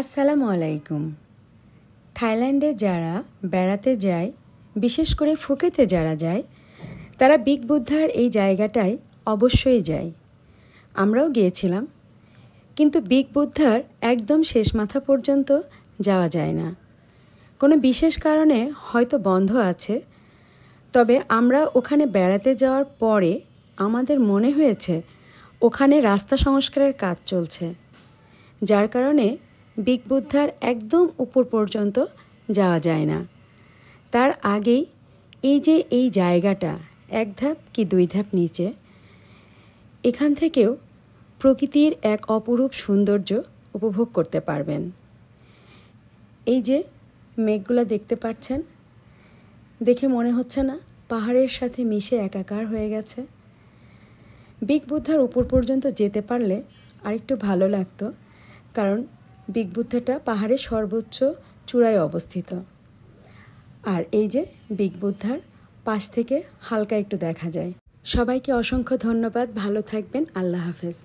আসসালামু আলাইকুম। থাইল্যান্ডে যারা বেড়াতে যায়, বিশেষ করে ফুকেতে যারা যায়, তারা বিগ বুদ্ধার এই জায়গাটায় অবশ্যই যায়। আমরাও গিয়েছিলাম, কিন্তু বিগ বুদ্ধার একদম শেষ মাথা পর্যন্ত যাওয়া যায় না। কোনো বিশেষ কারণে হয়তো বন্ধ আছে, তবে আমরা ওখানে বেড়াতে যাওয়ার পরে আমাদের মনে হয়েছে ওখানে রাস্তা সংস্কারের কাজ চলছে, যার কারণে বিগ বুদ্ধার একদম উপর পর্যন্ত যাওয়া যায় না। তার আগেই এই জায়গাটা এক ধাপ কি দুই ধাপ নিচে, এখান থেকেও প্রকৃতির এক অপরূপ সৌন্দর্য উপভোগ করতে পারবেন। এই যে মেঘগুলো দেখতে পাচ্ছেন, দেখে মনে হচ্ছে না পাহাড়ের সাথে মিশে একাকার হয়ে গেছে? বিগ বুদ্ধার উপর পর্যন্ত যেতে পারলে আরেকটু ভালো লাগতো, কারণ বিগ বুদ্ধাটা পাহাড়ের সর্বোচ্চ চূড়ায় অবস্থিত। আর এই যে বিগ বুদ্ধার পাশ থেকে হালকা একটু দেখা যায়। সবাইকে অসংখ্য ধন্যবাদ। ভালো থাকবেন। আল্লাহ হাফেজ।